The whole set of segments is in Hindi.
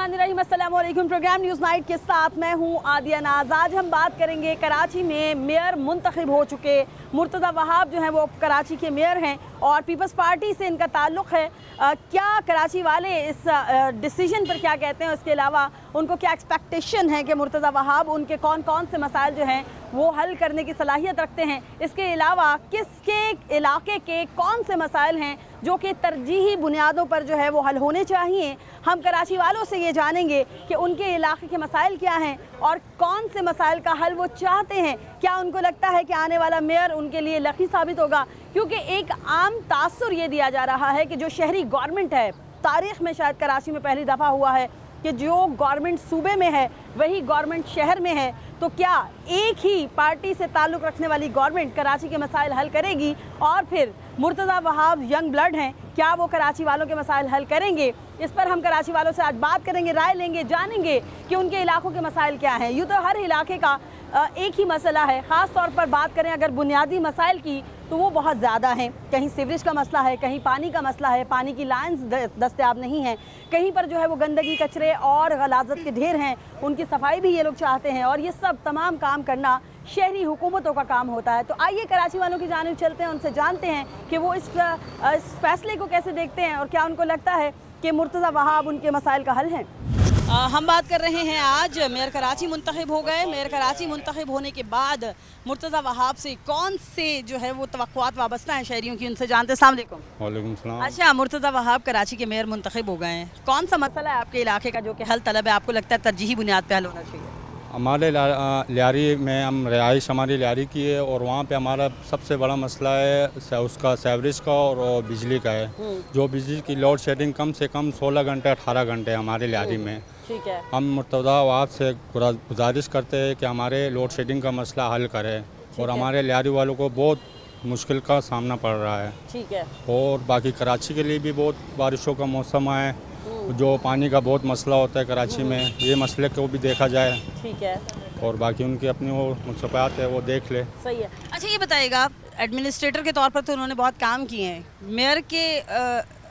बिस्मिल्लाहिर्रहमानिर्रहीम, अस्सलाम वालेकुम। प्रोग्राम न्यूज़ नाइट के साथ मैं हूं आदिया नाज। आज हम बात करेंगे कराची में मेयर मुंतखब हो चुके मुर्तज़ा वहाब जो हैं वो कराची के मेयर हैं और पीपल्स पार्टी से इनका ताल्लुक़ है। क्या कराची वाले इस डिसीजन पर क्या कहते हैं, उसके अलावा उनको क्या एक्सपेक्टेशन है कि मुर्तज़ा वहाब उनके कौन कौन से मसाइल जो हैं वो हल करने की सलाहियत रखते हैं, इसके अलावा किसके इलाके के कौन से मसाइल हैं जो कि तरजीही बुनियादों पर जो है वो हल होने चाहिए। हम कराची वालों से ये जानेंगे कि उनके इलाके के मसाइल क्या हैं और कौन से मसाइल का हल वो चाहते हैं। क्या उनको लगता है कि आने वाला मेयर उनके लिए लकी साबित होगा, क्योंकि एक आम तासुर ये दिया जा रहा है कि जो शहरी गवर्नमेंट है, तारीख़ में शायद कराची में पहली दफ़ा हुआ है कि जो गवर्नमेंट सूबे में है वही गवर्नमेंट शहर में है। तो क्या एक ही पार्टी से ताल्लुक़ रखने वाली गवर्नमेंट कराची के मसाइल हल करेगी और फिर मुर्तज़ा वहाब यंग ब्लड हैं, क्या वो कराची वालों के मसाइल हल करेंगे? इस पर हम कराची वालों से आज बात करेंगे, राय लेंगे, जानेंगे कि उनके इलाकों के मसाइल क्या हैं। यूँ तो हर इलाके का एक ही मसला है, ख़ास तौर पर बात करें अगर बुनियादी मसाइल की तो वो बहुत ज़्यादा हैं। कहीं सीवरेज का मसला है, कहीं पानी का मसला है, पानी की लाइन्स दस्तयाब नहीं हैं, कहीं पर जो है वो गंदगी, कचरे और गलाजत के ढेर हैं, उनकी सफाई भी ये लोग चाहते हैं और ये सब तमाम काम करना शहरी हुकूमतों का काम होता है। तो आइए कराची वालों की जानिब चलते हैं, उनसे जानते हैं कि वो इस फैसले को कैसे देखते हैं और क्या उनको लगता है कि मुर्तज़ा वहाब उनके मसाइल का हल हैं। हम बात कर रहे हैं, आज मेयर कराची मुंतखब हो गए। मेयर कराची मुंतखब होने के बाद मुर्तज़ा वहाब से कौन से जो है वो तवक्कुआत वाबस्ता हैं शहरियों की, उनसे जानते हैं। अस्सलाम वालेकुम। वालेकुम सलाम। अच्छा, मुर्तज़ा वहाब कराची के मेयर मुंतखब हो गए हैं, कौन सा मसला है आपके इलाके का जो कि हल तलब है, आपको लगता है तरजीही बुनियाद पर हल होना चाहिए? हमारे लियारी में हम रिहाइश हमारी लियारी की है और वहाँ पे हमारा सबसे बड़ा मसला है उसका सेवरेज का और बिजली का है। जो बिजली की लोड शेडिंग कम से कम 16 घंटे 18 घंटे हमारे लियारी में। ठीक है। हम मुर्तज़ा वहाब से गुजारिश करते हैं कि हमारे लोड शेडिंग का मसला हल करें और हमारे लियारी वालों को बहुत मुश्किल का सामना पड़ रहा है। ठीक है। और बाकी कराची के लिए भी बहुत बारिशों का मौसम है, जो पानी का बहुत मसला होता है कराची में, ये मसले को भी देखा जाए। ठीक है। और बाकी उनकी अपनी वो मुसफ़ात है वो देख ले। सही है। अच्छा, ये बताइएगा, एडमिनिस्ट्रेटर के तौर पर तो उन्होंने बहुत काम किए हैं, मेयर के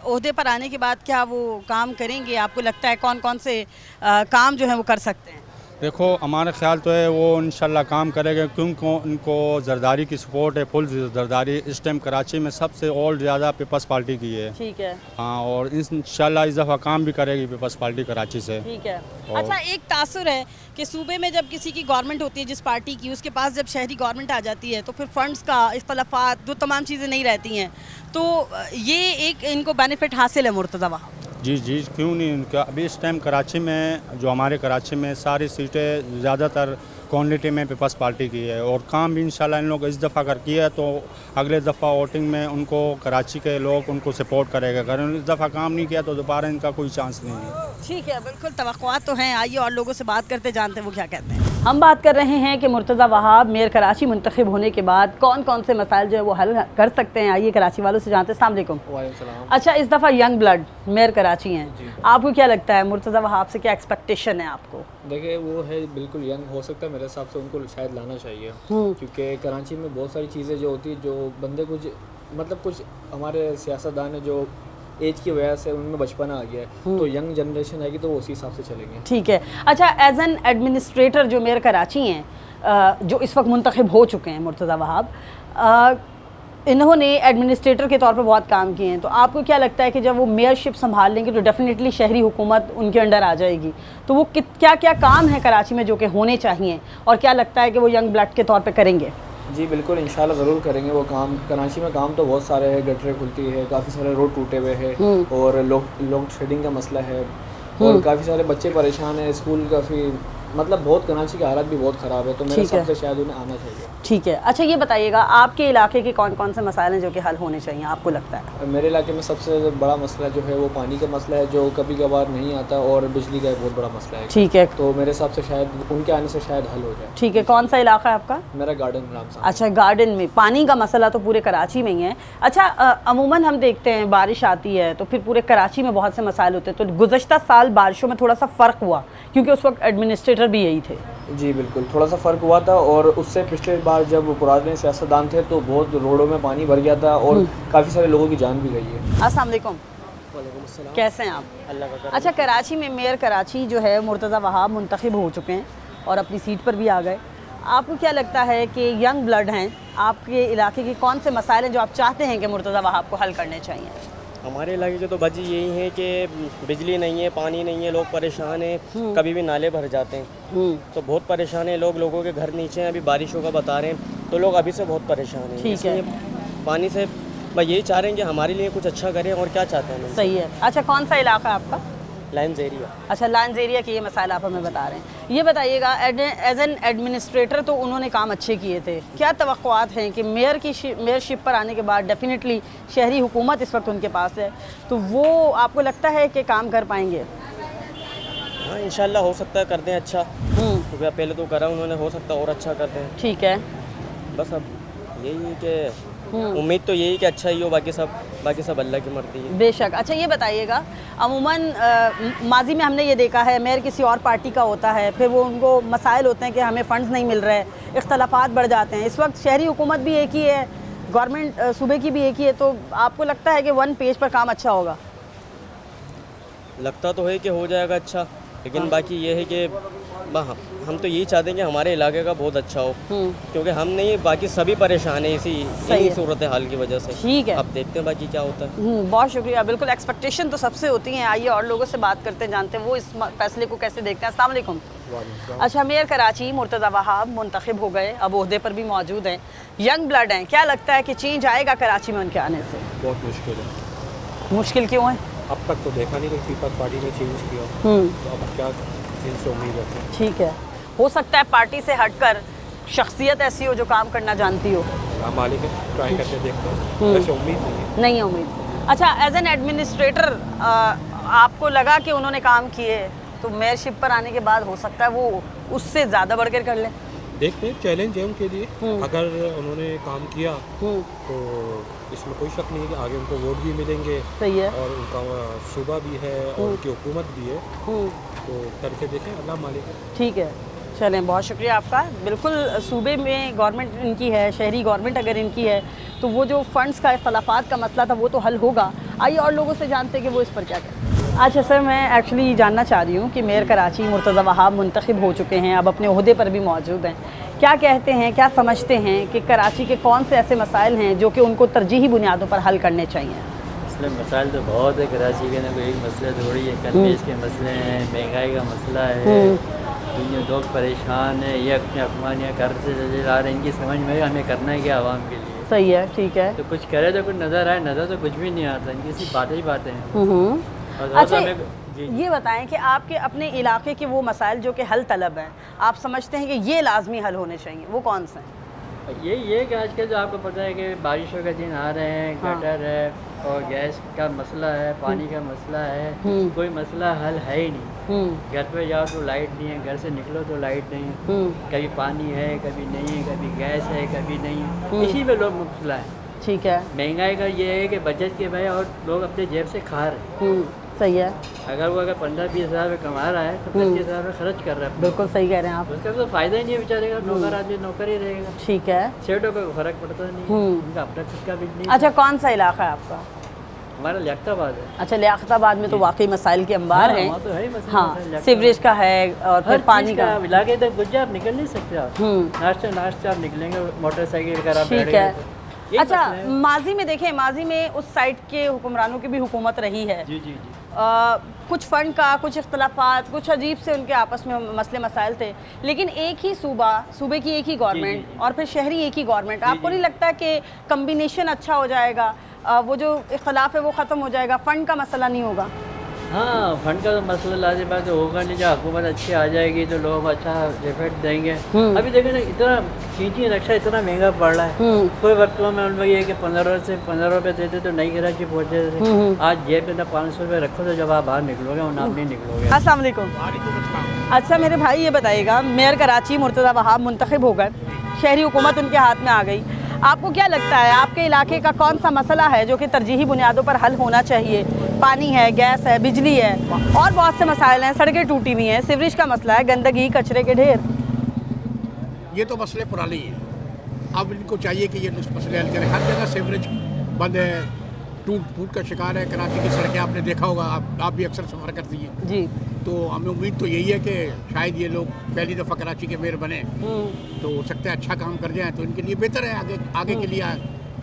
ओहदे पर आने के बाद क्या वो काम करेंगे? आपको लगता है कौन कौन से काम जो है वो कर सकते हैं? देखो, हमारा ख्याल तो है वो इंशाल्लाह काम करेंगे, क्योंकि उनको जरदारी की सपोर्ट है, फुल जरदारी इस टाइम कराची में सबसे और ज़्यादा पीपल्स पार्टी की है। ठीक है। हाँ, और इंशाल्लाह इस दफ़ा काम भी करेगी पीपल्स पार्टी कराची से। ठीक है। अच्छा, एक तासुर है कि सूबे में जब किसी की गवर्नमेंट होती है जिस पार्टी की, उसके पास जब शहरी गवर्नमेंट आ जाती है तो फिर फंड्स का इख्तलाफात, जो तमाम चीज़ें नहीं रहती हैं, तो ये एक इनको बेनिफिट हासिल है मुर्तज़ा वहाब। जी जी, क्यों नहीं। उनका अभी इस टाइम कराची में, जो हमारे कराची में सारी सीटें ज़्यादातर क्वालिटी में पीपल्स पार्टी की है और काम भी इंशाल्लाह इन लोग इस दफ़ा कर किया है, तो अगले दफ़ा वोटिंग में उनको कराची के लोग उनको सपोर्ट करेगा। अगर इस दफ़ा काम नहीं किया तो दोबारा इनका कोई चांस नहीं है। ठीक है, बिल्कुल तवक्कुआत तो हैं। आइए और लोगों से बात करते, जानते हैं वो क्या कहते हैं। हम बात कर रहे हैं कि मुर्तज़ा वहाब मेयर कराची मुंतखब होने के बाद कौन कौन से मसाइल जो है वो हल कर सकते हैं। आइए कराची वालों से जानते हैं। अस्सलाम वालेकुम। अच्छा, इस दफ़ा यंग ब्लड मेयर कराची हैं, आपको क्या लगता है मुर्तज़ा वहाब से क्या एक्सपेक्टेशन है आपको? देखिए, वो है बिल्कुल यंग हो सकता है, मेरे हिसाब से उनको शायद लाना चाहिए, क्योंकि कराची में बहुत सारी चीज़ें जो होती है, जो बंदे कुछ हमारे सियासतदान है जो एज की वजह से उनमें बचपना आ गया है, तो यंग जनरेशन आएगी तो वो उसी हिसाब से चलेंगे। ठीक है। अच्छा, एज एन एडमिनिस्ट्रेटर जो मेयर कराची हैं, जो इस वक्त मुंतखब हो चुके हैं मुर्तज़ा वहाब, इन्होंने एडमिनिस्ट्रेटर के तौर पर बहुत काम किए हैं, तो आपको क्या लगता है कि जब वो मेयरशिप संभाल लेंगे तो डेफिनेटली शहरी हुकूमत उनके अंडर आ जाएगी, तो वो क्या क्या काम है कराची में जो कि होने चाहिए और क्या लगता है कि वो यंग ब्लड के तौर पर करेंगे? जी बिल्कुल, इंशाल्लाह ज़रूर करेंगे वो काम। कराची में काम तो बहुत सारे हैं, गटरें खुलती है, काफ़ी सारे रोड टूटे हुए हैं और लोड शेडिंग का मसला है और काफ़ी सारे बच्चे परेशान हैं, स्कूल काफ़ी मतलब बहुत कराची की हालत भी बहुत ख़राब है, तो मेरे हिसाब से शायद उन्हें आना चाहिए। ठीक है। अच्छा, ये बताइएगा, आपके इलाके के कौन कौन से मसाइल हैं जो कि हल होने चाहिए आपको लगता है? मेरे इलाके में सबसे बड़ा मसला जो है वो पानी का मसला है, जो कभी कभार नहीं आता, और बिजली का एक बहुत बड़ा मसला है। ठीक है। तो मेरे हिसाब से शायद उनके आने से शायद हल हो जाए। ठीक है। कौन सा इलाका है आपका? मेरा गार्डन नाम से। अच्छा, गार्डन में पानी का मसला तो पूरे कराची में ही है। अच्छा, अमूमन हम देखते हैं बारिश आती है तो फिर पूरे कराची में बहुत से मसाइल होते हैं, तो गुज़श्ता साल बारिशों में थोड़ा सा फ़र्क हुआ क्योंकि उस वक्त एडमिनिस्ट्रेटर भी यही थे। जी बिल्कुल, थोड़ा सा फ़र्क हुआ था, और उससे पिछले बार जब पुराने सियासतदान थे तो बहुत रोडों में पानी भर गया था और काफ़ी सारे लोगों की जान भी गई है। अस्सलाम वालेकुम। वालेकुम अस्सलाम। कैसे हैं आप? अल्लाह का करम। अच्छा, कराची में मेयर कराची जो है मुर्तज़ा वहाब मुंतखब हो चुके हैं और अपनी सीट पर भी आ गए। आपको क्या लगता है कि यंग ब्लड हैं, आपके इलाके के कौन से मसाइल हैं जो आप चाहते हैं कि मुर्तज़ा वहाब को हल करने चाहिए? हमारे इलाके के तो वजह यही है कि बिजली नहीं है, पानी नहीं है, लोग परेशान हैं, कभी भी नाले भर जाते हैं तो बहुत परेशान हैं लोग, लोगों के घर नीचे हैं, अभी बारिशों का बता रहे हैं तो लोग अभी से बहुत परेशान हैं। ठीक है। इसलिए पानी से बस यही चाह रहे हैं कि हमारे लिए कुछ अच्छा करें, और क्या चाहते हैं हम। सही है। अच्छा, कौन सा इलाका है आपका? Lines area. अच्छा, लाइन्स एरिया के ये मसाइल आप हमें बता रहे हैं। ये बताइएगा, एज एन एडमिनिस्ट्रेटर तो उन्होंने काम अच्छे किए थे, क्या तवक्कुआत हैं कि मेयरशिप पर आने के बाद डेफिनेटली शहरी हुकूमत इस वक्त उनके पास है, तो वो आपको लगता है कि काम कर पाएंगे? हाँ, इंशाल्लाह हो सकता है कर दें अच्छा, क्योंकि पहले तो करा उन्होंने, हो सकता है और अच्छा कर दें। ठीक है। बस अब यही है कि उम्मीद तो यही कि अच्छा ही हो, बाकी सब अल्लाह की मर्जी है। बेशक। अच्छा, ये बताइएगा, अमूमन माजी में हमने ये देखा है मेयर किसी और पार्टी का होता है, फिर वो उनको मसाइल होते हैं कि हमें फ़ंड्स नहीं मिल रहे, इख्तलाफात बढ़ जाते हैं। इस वक्त शहरी हुकूमत भी एक ही है, गवर्नमेंट सूबे की भी एक ही है, तो आपको लगता है कि वन पेज पर काम अच्छा होगा? लगता तो है कि हो जाएगा अच्छा, लेकिन बाकी ये है कि हम तो यही चाहते हैं कि हमारे इलाके का बहुत अच्छा हो, क्योंकि हम नहीं, बाकी सभी परेशान है इसी सूरत हाल की वजह से। ठीक है। अब देखते हैं बाकी क्या होता है। बहुत शुक्रिया। बिल्कुल, एक्सपेक्टेशन तो सबसे होती हैं। आइए और लोगों से बात करते हैं, जानते हैं वो इस फैसले को कैसे देखते हैं। अस्सलाम वालेकुम। अच्छा, मेयर कराची मुर्तज़ा वहाब मुंतखब हो गए, अब ओहदे पर भी मौजूद हैं, यंग ब्लड हैं, क्या लगता है कि चेंज आएगा कराची में उनके आने से? बहुत मुश्किल है। मुश्किल क्यों है? अब तक तो देखा नहीं कि पीपल्स पार्टी ने चेंज किया, तो अब क्या इनसे उम्मीद रखें? ठीक है। हो सकता है पार्टी से हटकर शख्सियत ऐसी हो जो काम करना जानती हो। मालिक ट्राई करके देखते हैं, वैसे उम्मीद नहीं है। उम्मीद। अच्छा, एज एन एडमिनिस्ट्रेटर आपको लगा कि उन्होंने काम किए, तो मेयरशिप पर आने के बाद हो सकता है वो उससे ज़्यादा बढ़कर कर लें? देखते हैं, चैलेंज है उनके लिए। अगर उन्होंने काम किया तो इसमें कोई शक नहीं है कि आगे उनको वोट भी मिलेंगे। सही है। और उनका सूबा भी है और उनकी हुकूमत भी है, तो करके देखें, अल्लाह मालिक है। ठीक है, चलें, बहुत शुक्रिया आपका। बिल्कुल, सूबे में गवर्नमेंट इनकी है, शहरी गवर्नमेंट अगर इनकी है तो वो जो फ़ंड्स का इख्तलाफात का मसला था वो तो हल होगा। आइए और लोगों से जानते हैं कि वो इस पर क्या करें। अच्छा सर, मैं एक्चुअली जानना चाह रही हूँ कि मेयर कराची मुर्तज़ा वहाब मुंतखब हो चुके हैं, अब अपने ओहदे पर भी मौजूद हैं, क्या कहते हैं, क्या समझते हैं कि कराची के कौन से ऐसे मसाइल हैं जो कि उनको तरजीही बुनियादों पर हल करने चाहिए? मसले मसाइल तो बहुत है कराची के, ना कोई एक मसला थोड़ी है। कन्वेज के मसले हैं, महंगाई का मसला है, दुनिया लोग परेशान है, ये अपने अफमानियाँ कर्ज से चले आ रहे हैं, इनकी समझ में हमें करना है क्या आवाम के लिए। सही है। ठीक है। तो कुछ करे तो कुछ नज़र आए, नज़र तो कुछ भी नहीं आता, इनकी सिर्फ बातें ही बातें हैं। और अच्छा, जी। ये बताएं कि आपके अपने इलाके के वो मसाइल जो कि हल तलब हैं, आप समझते हैं कि ये लाजमी हल होने चाहिए, वो कौन से हैं? ये कि आजकल जो आपको पता है कि बारिशों के दिन आ रहे हैं, गटर है और गैस का मसला है, पानी का मसला है, कोई मसला हल है ही नहीं। घर पे जाओ तो लाइट नहीं है, घर से निकलो तो लाइट नहीं, कभी पानी है कभी नहीं है, कभी गैस है कभी नहीं है, इसी में लोग मुबतला है। ठीक है। महंगाई का ये है कि बचत के भाई और लोग अपने जेब से खा रहे हैं। सही है। अगर 15-20 हज़ार रुपये कमा रहा है तो 25 हज़ार रुपये खर्च कर रहा है। बिल्कुल सही कह रहे हैं आप। उसका तो फ़ायदा ही नहीं है बेचारे का, नौकर आदमी नौकर ही रहेगा। ठीक है। सेठों को फ़र्क पड़ता नहीं, उनका अपना खुद का बिजनेस। अच्छा, कौन सा इलाका है आपका? हमारा लियाकताबाद है। अच्छा, लियाकताबाद में तो वाकई मसाइल के अंबार हैं। वहाँ तो है ही मसला, हाँ, सीवरेज का है और फिर पानी का। इलाके तक गुजर आप निकल नहीं सकते आप। नाश्ता आप निकलेंगे मोटरसाइकिल कर आप। ठीक है। अच्छा, माजी में देखें, माजी में उस साइड के हुक्मरानों की भी हुकूमत रही है। जी जी जी। कुछ फ़ंड का, कुछ इख्तलाफात, कुछ अजीब से उनके आपस में मसले मसाइल थे, लेकिन एक ही सूबे की एक ही गवर्नमेंट और फिर शहरी एक ही गवर्नमेंट। आपको नहीं लगता कि कम्बिनेशन अच्छा हो जाएगा, वो जो इख्तलाफ है वो ख़त्म हो जाएगा, फ़ंड का मसला नहीं होगा? हाँ, फंड का तो मसला लाजिम बात होगा नहीं, जब हुकूमत अच्छी आ जाएगी तो लोग अच्छा इफेक्ट देंगे। अभी देखो ना, इतना चीनी रक्षा इतना महंगा पड़ रहा है। कोई वक्तों में उन ये कि 15 रुपये देते तो नई कराची पहुँचे थे, आज जेब में ना 500 रुपये रखो तो जब आप बाहर निकलोगे और आप नहीं निकलोगे। अस्सलाम वालेकुम। अच्छा मेरे भाई, ये बताइएगा, मेयर कराची मुर्तज़ा वहाब मुंतखब हो गए, शहरी हुकूमत उनके हाथ में आ गई, आपको क्या लगता है आपके इलाके का कौन सा मसला है जो कि तरजीही बुनियादों पर हल होना चाहिए? पानी है, गैस है, बिजली है और बहुत से मसाइल हैं, सड़कें टूटी हुई हैं, सीवरेज का मसला है, गंदगी, कचरे के ढेर। ये तो मसले पुराने ही हैं। अब इनको चाहिए कि ये मसले हल करें। हर जगह सीवरेज बंद है, टूट फूट का शिकार है। कराची की सड़कें आपने देखा होगा, आप भी अक्सर सफ़र करती हैं। जी। तो हमें उम्मीद तो यही है कि शायद ये लोग पहली दफ़ा कराची के मेयर बने तो हो सकता है अच्छा काम कर जाएँ, तो इनके लिए बेहतर है। आगे के लिए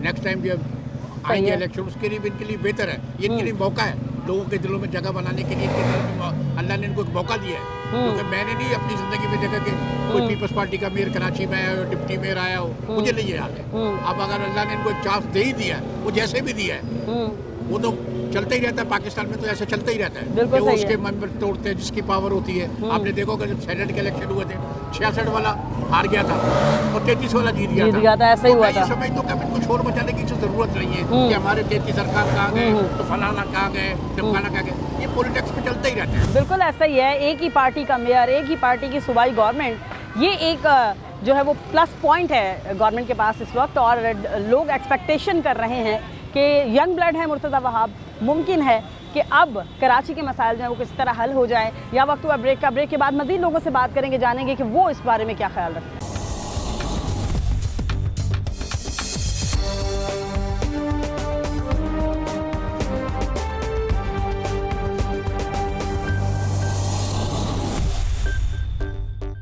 नेक्स्ट टाइम जब आएंगे इलेक्शन उसके लिए भी इनके लिए बेहतर है। ये इनके लिए मौका है लोगों के दिलों में जगह बनाने के लिए। अल्लाह ने इनको एक मौका दिया है, क्योंकि मैंने नहीं अपनी ज़िंदगी में देखा कि कोई पीपल्स पार्टी का मेयर कराची में आया हो, डिप्टी मेयर आया हो, मुझे नहीं ये हाल है। अब अगर अल्लाह ने इनको एक चांस दे ही दिया, वो जैसे भी दिया है वो तो चलता ही रहता है। पाकिस्तान में तो ऐसे चलता ही रहता है कि वो उसके मेंबर तोड़ते हैं जिसकी पावर होती है। आपने देखा होगा जब सेनेट के इलेक्शन हुए थे 66 वाला हार गया था और 33 वाला जीत गया था। ऐसा ही हुआ था। मैं समझता हूँ कि इनको शोर मचाने की ज़रूरत नहीं है कि हमारे 33 सरकार कहाँ गए, तो फलाना कहाँ गए, ढमकाना कहाँ गए। ये पॉलिटिक्स में चलता ही रहता है। बिल्कुल ऐसा ही है। एक ही पार्टी का मेयर, एक ही पार्टी की सूबाई गवर्नमेंट, ये एक जो है वो प्लस पॉइंट है गवर्नमेंट के पास इस वक्त। और लोग एक्सपेक्टेशन कर रहे हैं कि यंग ब्लड है मुर्तज़ा वहाब, मुमकिन है कि अब कराची के मसाइल जो हैं वो किसी तरह हल हो जाए। या वक्त हुआ ब्रेक का। ब्रेक के बाद मज़ीद लोगों से बात करेंगे, जानेंगे कि वो इस बारे में क्या ख्याल रखते हैं।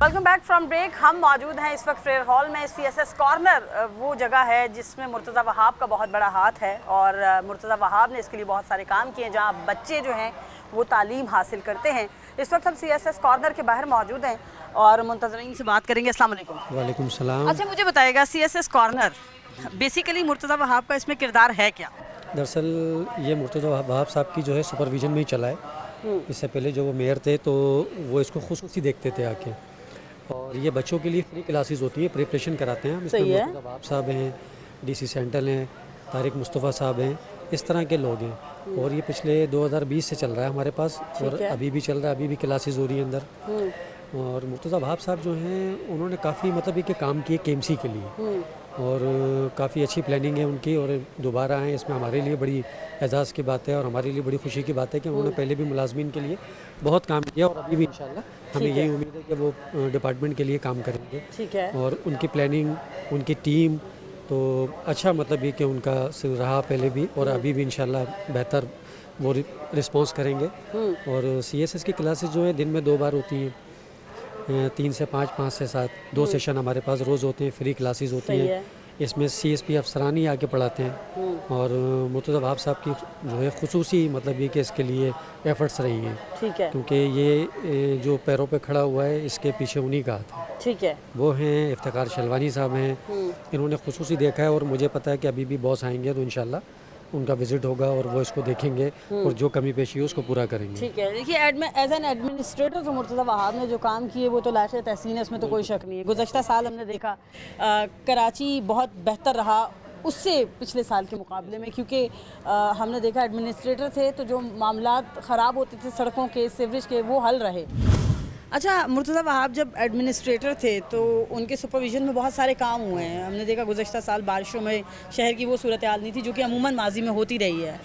Welcome back from break. हम मौजूद हैं इस वक्त फेयर हॉल में। CSS कॉर्नर वो जगह है जिसमें मुर्तज़ा वहाब का बहुत बड़ा हाथ है और मुर्तज़ा वहाब ने इसके लिए बहुत सारे काम किए हैं, जहां बच्चे जो हैं वो तालीम हासिल करते हैं। इस वक्त हम CSS कॉर्नर के बाहर मौजूद हैं और मुंतज़रीन से बात करेंगे। अस्सलाम वालेकुम। वालेकुम सलाम। अच्छा, मुझे बताइएगा CSS corner basically Murtaza Wahab का इसमें किरदार है क्या? दरअसल ये मुर्तज़ा वहाब साहब की जो है सुपरविज़न में ही चला है। इससे पहले जो वो मेयर थे तो वो इसको खुसूसी देखते थे आके, और ये बच्चों के लिए फ्री क्लासेस होती है, प्रिपरेशन कराते हैं हम। इसमें मुर्तज़ा वहाब साहब हैं, DC सेंट्रल हैं, तारिक मुस्तफ़ा साहब हैं, इस तरह के लोग हैं। और ये पिछले 2020 से चल रहा है हमारे पास और अभी भी चल रहा है, अभी भी क्लासेस हो रही है अंदर। और मुर्तज़ा वहाब साहब जो हैं उन्होंने काफ़ी मतलब ये काम किए KMC के लिए और काफ़ी अच्छी प्लानिंग है उनकी, और दोबारा आए इसमें हमारे लिए बड़ी एजाज़ की बात है और हमारे लिए बड़ी खुशी की बात है कि उन्होंने पहले भी मुलाजमीन के लिए बहुत काम किया और अभी भी इंशाल्लाह हमें यही उम्मीद है कि वो डिपार्टमेंट के लिए काम करेंगे। ठीक है। और उनकी प्लानिंग, उनकी टीम तो अच्छा मतलब ये कि उनका रहा पहले भी और अभी भी इंशाल्लाह बेहतर वो रिस्पॉन्स करेंगे। और CSS की क्लासेस जो है दिन में 2 बार होती हैं, 3 से 5, 5 से 7, 2 सेशन हमारे पास रोज़ होते हैं, फ्री क्लासेस होती हैं। इसमें CSP अफसरान ही आके पढ़ाते हैं और मुर्तज़ा वहाब साहब की जो है खुसूसी मतलब ये कि इसके लिए एफ़र्ट्स रही हैं। ठीक है। क्योंकि ये जो पैरों पे खड़ा हुआ है इसके पीछे उन्हीं का हाथ है। ठीक है। वो हैं इफ्तिखार शलवानी साहब हैं, इन्होंने खुसूसी देखा है और मुझे पता है कि अभी भी बॉस आएंगे तो इंशाल्लाह उनका विजिट होगा और वो इसको देखेंगे और जो कमी पेशी है उसको पूरा करेंगे। ठीक है। देखिए, एज एन एडमिनिस्ट्रेटर तो मुर्तज़ा वहाब ने जो काम किए वो तो लायक़ तहसीन है, इसमें तो कोई शक नहीं है। गुज़श्ता साल हमने देखा कराची बहुत बेहतर रहा उससे पिछले साल के मुकाबले में, क्योंकि हमने देखा एडमिनिस्ट्रेटर थे तो जो मामलात ख़राब होते थे सड़कों के, सीवरेज के, वो हल रहे। अच्छा, मुर्तज़ा वहाब जब एडमिनिस्ट्रेटर थे तो उनके सुपरविज़न में बहुत सारे काम हुए हैं। हमने देखा गुज़श्ता साल बारिशों में शहर की वो सूरत हाल नहीं थी जो कि अमूमन माजी में होती रही है।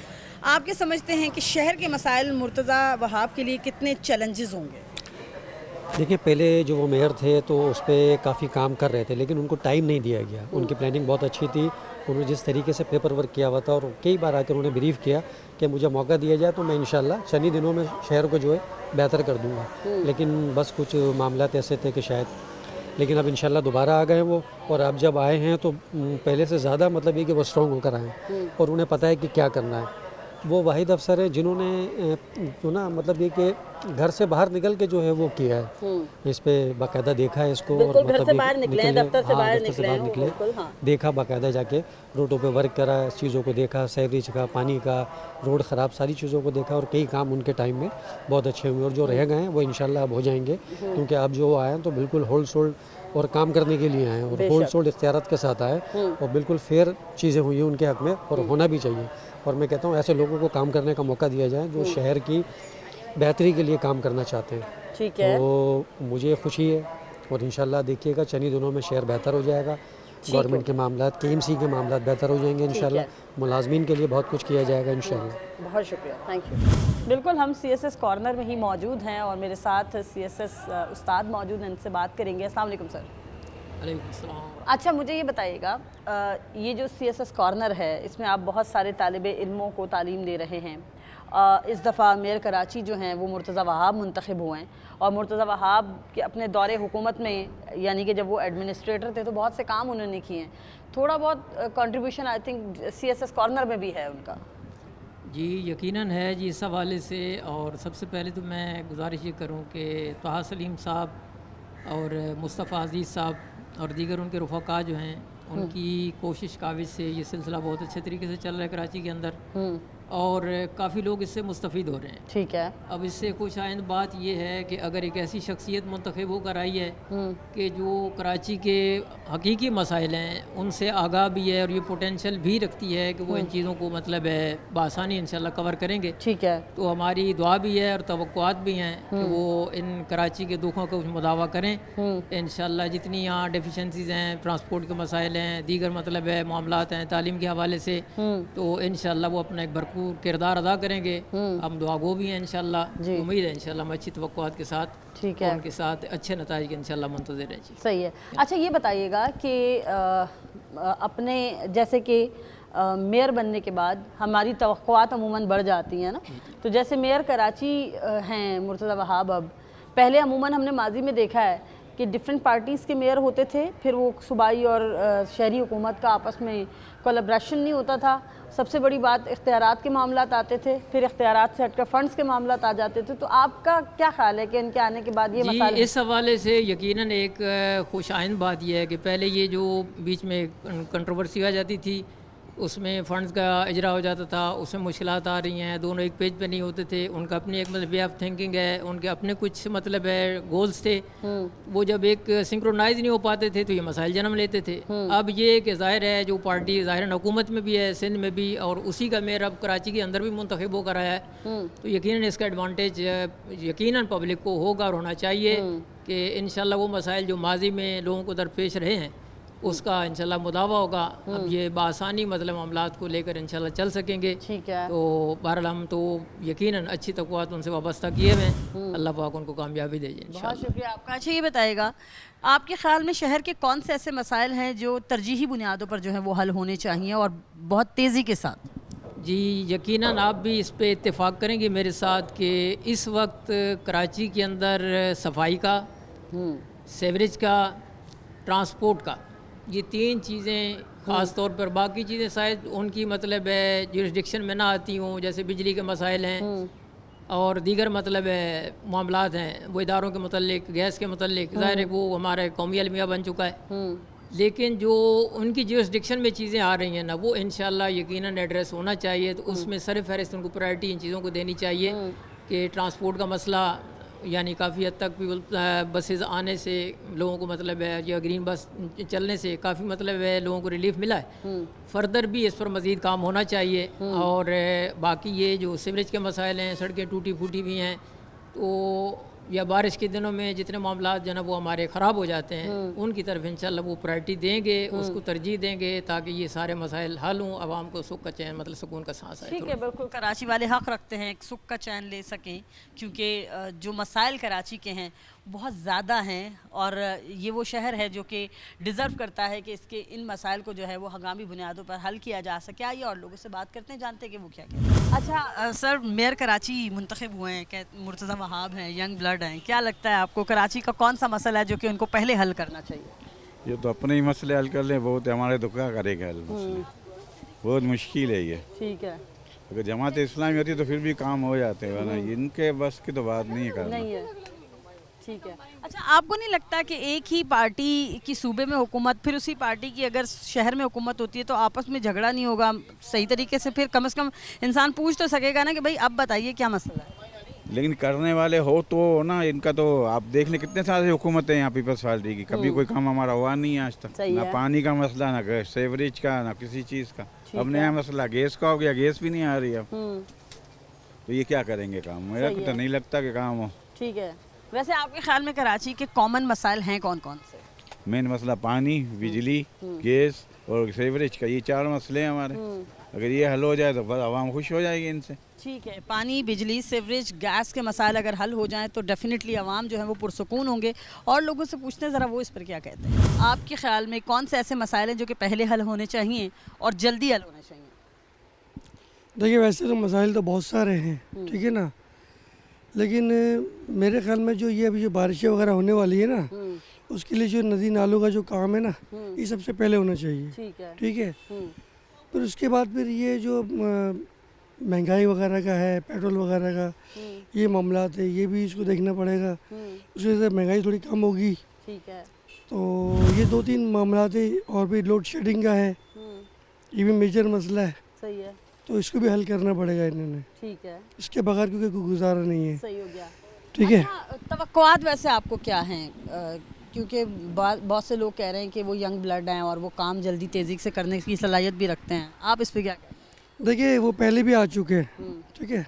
आप क्या समझते हैं कि शहर के मसाइल मुर्तज़ा वहाब के लिए कितने चैलेंजेस होंगे? देखिए, पहले जो वो मेयर थे तो उस पर काफ़ी काम कर रहे थे लेकिन उनको टाइम नहीं दिया गया। उनकी प्लानिंग बहुत अच्छी थी, उन्होंने जिस तरीके से पेपर वर्क किया हुआ था और कई बार आकर उन्होंने ब्रीफ किया कि मुझे मौका दिया जाए तो मैं इंशाल्लाह चंद दिनों में शहर को जो है बेहतर कर दूंगा। लेकिन बस कुछ मामलात ऐसे थे कि शायद, लेकिन अब इंशाल्लाह दोबारा आ गए वो, और अब जब आए हैं तो पहले से ज़्यादा मतलब ये कि वो स्ट्रॉन्ग होकर आए और उन्हें पता है कि क्या करना है। वो वाहिद अफसर है जिन्होंने जो ना मतलब ये कि घर से बाहर निकल के जो है वो किया है, इस पे बाकायदा देखा है इसको, और घर से बाहर निकले, दफ्तर से बाहर निकले, देखा बाकायदा जाके रोडों पे वर्क करा, चीज़ों को देखा, सीवरेज का, पानी का, रोड ख़राब, सारी चीज़ों को देखा और कई काम उनके टाइम में बहुत अच्छे हुए और जो रह गए हैं वो इंशाल्लाह अब हो जाएंगे। क्योंकि अब जो आए हैं तो बिल्कुल होल्ड सोल्ड और काम करने के लिए आए और होल्ड सोल्ड इख्तियारात के साथ आए और बिल्कुल फेयर चीज़ें हुई हैं उनके हक़ में और होना भी चाहिए। और मैं कहता हूँ ऐसे लोगों को काम करने का मौका दिया जाए जो शहर की बेहतरी के लिए काम करना चाहते हैं। ठीक है। तो मुझे खुशी है और इंशाल्लाह देखिएगा चंद ही दिनों में शहर बेहतर हो जाएगा, गवर्नमेंट के मामलात, KMC के मामलात बेहतर हो जाएंगे इंशाल्लाह, मुलाजमीन के लिए बहुत कुछ किया जाएगा इंशाल्लाह। बहुत शुक्रिया, थैंक यू। बिल्कुल, हम CSS कॉर्नर में ही मौजूद हैं और मेरे साथ CSS उस्ताद मौजूद हैं, इनसे बात करेंगे। अस्सलाम वालेकुम सर। वालेकुम सलाम। अच्छा मुझे ये बताइएगा, ये जो CSS कॉर्नर है इसमें आप बहुत सारे तालिब इल्मों को तालीम दे रहे हैं। इस दफ़ा मेयर कराची जो हैं वो मुर्तज़ा वहाब मुंतखब हुए हैं और मुर्तज़ा वहाब के अपने दौरे हुकूमत में यानी कि जब वो एडमिनिस्ट्रेटर थे तो बहुत से काम उन्होंने किए हैं। थोड़ा बहुत contribution I think CSS corner में भी है उनका। जी यकीनन है जी इस हवाले से। और सबसे पहले तो मैं गुजारिश ये करूँ कि तहा सलीम साहब और मुस्तफ़ा अज़ीज़ साहब और दीगर उनके रफ़क़ा जो हैं उनकी कोशिश काविश से ये सिलसिला बहुत अच्छे तरीके से चल रहा है कराची के अंदर और काफ़ी लोग इससे मुस्तफ़ीद हो रहे हैं। ठीक है। अब इससे खुश आइंद बात यह है कि अगर एक ऐसी शख्सियत मुंतखब होकर आई है कि जो कराची के हकीकी मसाइल हैं उनसे आगाह भी है और ये पोटेंशल भी रखती है कि वो इन चीज़ों को मतलब है बआसानी इंशाल्लाह कवर करेंगे। ठीक है। तो हमारी दुआ भी है और तवक्कुआत भी हैं कि वो इन कराची के दुखों को मुदावा करें इंशाल्लाह। जितनी यहाँ डेफिशेंसीज़ हैं, ट्रांसपोर्ट के मसाइल हैं, दीगर मतलब है मामलात हैं, तालीम के हवाले से, तो इंशाल्लाह वो अपना एक भरपूर किरदार अदा करेंगे। हम दुआगो भी हैं इंशाल्लाह। उम्मीद है इंशाल्लाह हम अच्छी तवक्कुआत के साथ ठीक है उनके साथ अच्छे नताइज के इंशाल्लाह मुंतज़िर हैं। सही है। अच्छा ये बताइएगा कि अपने जैसे कि मेयर बनने के बाद हमारी तवक्कुआत अमूमन बढ़ जाती हैं ना, तो जैसे मेयर कराची हैं मुर्तज़ा वहाब, अब पहले अमूमन हमने माजी में देखा है कि डिफरेंट पार्टीज़ के मेयर होते थे, फिर वो सूबाई और शहरी हुकूमत का आपस में कोलैबोरेशन नहीं होता था। सबसे बड़ी बात इख्तियारात के मामलात आते थे, फिर इख्तियारात से हटकर फ़ंड्स के मामलात आ जाते थे। तो आपका क्या ख्याल है कि इनके आने के बाद ये जी मसाइल? इस हवाले से यकीनन एक खुश आइंद बात यह है कि पहले ये जो बीच में कंट्रोवर्सी आ जाती थी उसमें फ़ंड्स का इजरा हो जाता था, उसमें मुश्किलात आ रही हैं, दोनों एक पेज पे नहीं होते थे, उनका अपनी एक मतलब वे ऑफ थिंकिंग है, उनके अपने कुछ मतलब है गोल्स थे, वो जब एक सिंक्रोनाइज नहीं हो पाते थे तो ये मसाइल जन्म लेते थे। अब ये कि ज़ाहिर है जो पार्टी ज़ाहिर हुकूमत में भी है, सिंध में भी, और उसी का मेयर अब कराची के अंदर भी मुंतखब होकर आया है, तो यकीनन इसका एडवांटेज यकीनन पब्लिक को होगा और होना चाहिए कि इंशाल्लाह वो मसाइल जो माजी में लोगों को दरपेश रहे हैं उसका इंशाल्लाह मुदावा होगा। अब ये बासानी मतलब मामलात को लेकर इंशाल्लाह चल सकेंगे। ठीक है। तो बहरहाल हम तो यकीनन अच्छी तक़वात उनसे वाबस्ता किए हुए हैं, अल्लाह पाक उनको कामयाबी दे बहुत इंशाल्लाह। शुक्रिया आपका। अच्छा ये बताइएगा, आपके ख्याल में शहर के कौन से ऐसे मसाइल हैं जो तरजीही बुनियादों पर जो है वो हल होने चाहिए और बहुत तेज़ी के साथ? जी यकीनन आप भी इस पे इत्तेफाक करेंगे मेरे साथ कि इस वक्त कराची के अंदर सफाई का, सेवरेज का, ट्रांसपोर्ट का, ये तीन चीज़ें ख़ास तौर पर, बाकी चीज़ें शायद उनकी मतलब है जुरिस्डिक्शन में ना आती हों, जैसे बिजली के मसाइल हैं और दीगर मतलब है मामलात हैं वो इदारों के मुतल्लिक, गैस के मुतल्लिक, ज़ाहिर है वो हमारा कौमी अलमिया बन चुका है। लेकिन जो उनकी जुरिस्डिक्शन में चीज़ें आ रही हैं ना, वो इंशाल्लाह यकीनन एड्रेस होना चाहिए। तो उसमें सर फहरिस्त उनको प्रायोरिटी इन चीज़ों को देनी चाहिए कि ट्रांसपोर्ट का मसला, यानी काफ़ी हद तक बसेस आने से लोगों को मतलब है या ग्रीन बस चलने से काफ़ी मतलब है लोगों को रिलीफ मिला है। फर्दर भी इस पर मज़ीद काम होना चाहिए। और बाकी ये जो सीवरेज के मसाइल हैं, सड़कें टूटी फूटी भी हैं, तो या बारिश के दिनों में जितने मामलात जो है वो हमारे ख़राब हो जाते हैं, उनकी तरफ इंशाल्लाह वो प्रायोरिटी देंगे, उसको तरजीह देंगे ताकि ये सारे मसाइल हल हों, आवाम को सुख का चैन मतलब सुकून का सांस आए। ठीक है, बिल्कुल कराची वाले हक़ रखते हैं एक सुख का चैन ले सकें, क्योंकि जो मसाइल कराची के हैं बहुत ज़्यादा हैं और ये वो शहर है जो कि डिज़र्व करता है कि इसके इन मसाइल को जो है वो हंगामी बुनियादों पर हल किया जा सके। आइए और लोगों से बात करते हैं, जानते हैं कि वो क्या क्या। अच्छा सर, मेयर कराची मुंतखब हुए हैं, मुर्तज़ा वहाब हैं, यंग ब्लड हैं, क्या लगता है आपको कराची का कौन सा मसला है जो कि उनको पहले हल करना चाहिए? ये तो अपने ही मसले हल कर लें, बहुत हमारे तो क्या करेगा हल मसले, बहुत मुश्किल है ये। ठीक है। अगर जमात इस्लामी होती तो फिर भी काम हो जाते हैं, वरना इनके बस की तो बात नहीं है करना। नहीं है। ठीक है। अच्छा आपको नहीं लगता कि एक ही पार्टी की सूबे में हुकूमत, फिर उसी पार्टी की अगर शहर में हुकूमत होती है तो आपस में झगड़ा नहीं होगा सही तरीके से? फिर कम से कम इंसान पूछ तो सकेगा ना कि भाई अब बताइए क्या मसला है। लेकिन करने वाले हो तो ना, इनका तो आप देख लें कितने साल से हुकूमत है यहाँ पीपल्स पार्टी की, कभी कोई काम हमारा हुआ नहीं है आज तक। ना पानी का मसला, ना सेवरेज का, ना किसी चीज़ का। अब नया मसला गैस का हो गया, गैस भी नहीं आ रही अब, तो ये क्या करेंगे काम? मेरा तो नहीं लगता कि काम हो। ठीक है। वैसे आपके ख्याल में कराची के कॉमन मसाइल हैं कौन कौन से? मेन मसला पानी, बिजली, गैस और सेवरेज का, ये चार मसले हैं हमारे। अगर ये हल हो जाए तो बस आवाम खुश हो जाएगी इनसे। ठीक है, पानी, बिजली, सीवरेज, गैस के मसाइल अगर हल हो जाएं तो डेफिनेटली आवाम जो है वो पुरसुकून होंगे। और लोगों से पूछते हैं ज़रा वो इस पर क्या कहते हैं। आपके ख्याल में कौन से ऐसे मसाइल हैं जो कि पहले हल होने चाहिए और जल्दी हल होने चाहिए? देखिए वैसे तो मसाइल तो बहुत सारे हैं, ठीक है ना, लेकिन मेरे ख्याल में जो ये अभी जो बारिशें वगैरह होने वाली है ना, उसके लिए जो नदी नालों का जो काम है ना, ये सबसे पहले होना चाहिए। ठीक है, फिर उसके बाद फिर ये जो महंगाई वगैरह का है, पेट्रोल वगैरह का ये मामलात है, ये भी इसको देखना पड़ेगा। उसकी वजह से महंगाई थोड़ी कम होगी। ठीक है, तो ये 2-3 मामलात है। और भी लोड शेडिंग का है, ये भी मेजर मसला है। सही है, तो इसको भी हल करना पड़ेगा इन्होंने। ठीक है, इसके बगैर क्योंकि कोई गुजारा नहीं है। सही हो गया। ठीक है, तवक्कुआत वैसे आपको क्या हैं? क्योंकि बहुत से लोग कह रहे हैं कि वो यंग ब्लड हैं और वो काम जल्दी तेज़ी से करने की सलाहियत भी रखते हैं। आप इस पर क्या कहते हैं? देखिए वो पहले भी आ चुके हैं, ठीक है,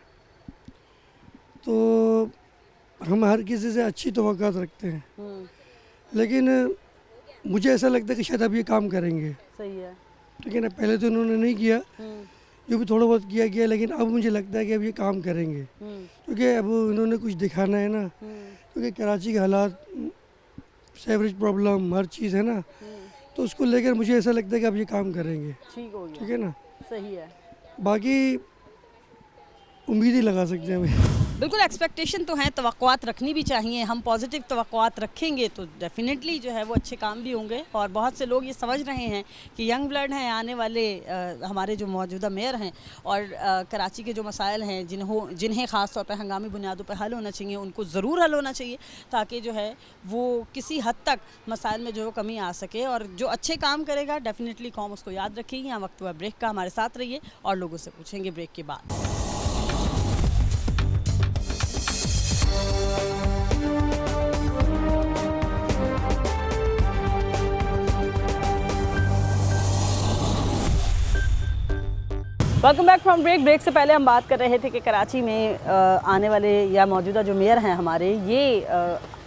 तो हम हर किसी से अच्छी तवक्कुआत रखते हैं, लेकिन मुझे ऐसा लगता है कि शायद अब ये काम करेंगे। सही है, ठीक है ना, पहले तो उन्होंने नहीं किया, जो भी थोड़ा बहुत किया, लेकिन अब मुझे लगता है कि अब ये काम करेंगे, क्योंकि अब उन्होंने कुछ दिखाना है ना, क्योंकि कराची के हालात, सीवरेज प्रॉब्लम, हर चीज़ है ना, तो उसको लेकर मुझे ऐसा लगता है कि अब ये काम करेंगे। ठीक हो गया, ठीक है ना, सही है। बाकी उम्मीद ही लगा सकते हैं। बिल्कुल, एक्सपेक्टेशन तो हैं, तवक्कुआत रखनी भी चाहिए। हम पॉजिटिव तवक्कुआत रखेंगे तो डेफिनेटली जो है वो अच्छे काम भी होंगे। और बहुत से लोग ये समझ रहे हैं कि यंग ब्लड हैं आने वाले हमारे जो मौजूदा मेयर हैं और कराची के जो मसाइल हैं जिन्हें ख़ास तौर पर हंगामी बुनियादों पर हल होना चाहिए, उनको ज़रूर हल होना चाहिए, ताकि जो है वो किसी हद तक मसाइल में जो कमी आ सके। और जो अच्छे काम करेगा डेफिनेटली कौम उसको याद रखेगी। यहाँ वक्त हुआ ब्रेक का, हमारे साथ रहिए और लोगों से पूछेंगे ब्रेक के बाद। वेलकम बैक फ्रॉम ब्रेक से पहले हम बात कर रहे थे कि कराची में आने वाले या मौजूदा जो मेयर हैं हमारे, ये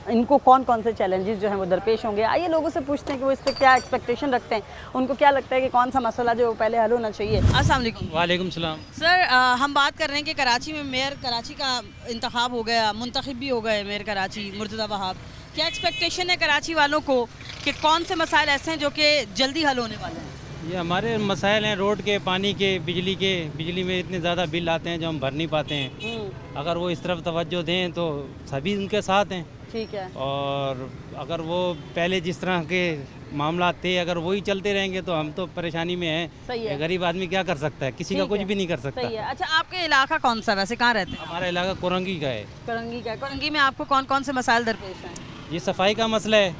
इनको कौन कौन से चैलेंजेस जो हैं वो दरपेश होंगे। आइए लोगों से पूछते हैं कि वो इस पर क्या एक्सपेक्टेशन रखते हैं, उनको क्या लगता है कि कौन सा मसला जो पहले हल होना चाहिए। अस्सलाम वालेकुम। वालेकुम सलाम। सर, हम बात कर रहे हैं कि कराची में मेयर, कराची का इंतखाब हो गया, मुंतखब भी हो गए मेयर कराची मुर्तज़ा वहाब। क्या एक्सपेक्टेशन है कराची वालों को कि कौन से मसाइल ऐसे हैं जो कि जल्दी हल होने वाले हैं? ये हमारे मसाइल हैं रोड के, पानी के, बिजली के। बिजली में इतने ज़्यादा बिल आते हैं जो हम भर नहीं पाते हैं। अगर वो इस तरफ तवज्जो दें तो सभी उनके साथ हैं। ठीक है, और अगर वो पहले जिस तरह के मामला थे अगर वही चलते रहेंगे तो हम तो परेशानी में हैं। सही है। गरीब आदमी क्या कर सकता है, किसी का कुछ भी नहीं कर सकता। सही है। अच्छा, आपके इलाका कौन सा, वैसे कहाँ रहते हैं? हमारा इलाका कोरंगी का है। कोरंगी का। कोरंगी में आपको कौन कौन से मसाइल दरपेश हैं? ये सफाई का मसला है,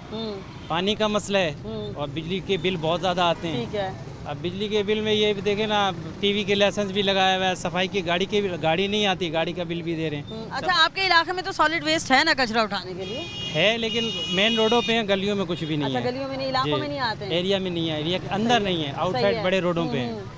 पानी का मसला है और बिजली के बिल बहुत ज़्यादा आते हैं। ठीक है। अब बिजली के बिल में ये भी देखें ना, टीवी के लाइसेंस भी लगाया हुआ है, सफाई की गाड़ी नहीं आती, गाड़ी का बिल भी दे रहे हैं। अच्छा, आपके इलाके में तो सॉलिड वेस्ट है ना कचरा उठाने के लिए? है, लेकिन मेन रोडों पे हैं, गलियों में कुछ भी नहीं है। अच्छा, गलियों में नहीं, इलाकों में नहीं आते हैं? एरिया में नहीं है, एरिया के अंदर नहीं है, आउटसाइड बड़े रोडों पे हैं।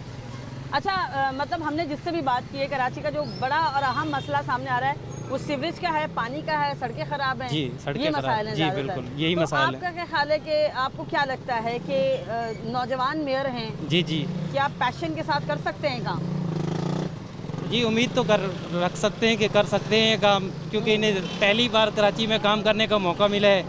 अच्छा, मतलब हमने जिससे भी बात की है, कराची का जो बड़ा और अहम मसला सामने आ रहा है वो सीवरेज का है, पानी का है, सड़कें खराब हैं। जी, सड़कें ये खराब मसाइल हैं। जी, बिल्कुल यही तो मसाइल है। आपका क्या ख्याल है कि आपको क्या लगता है कि नौजवान मेयर हैं, जी जी, क्या पैशन के साथ कर सकते हैं काम? जी, उम्मीद तो रख सकते हैं कि कर सकते हैं काम, क्योंकि इन्हें पहली बार कराची में काम करने का मौका मिला है।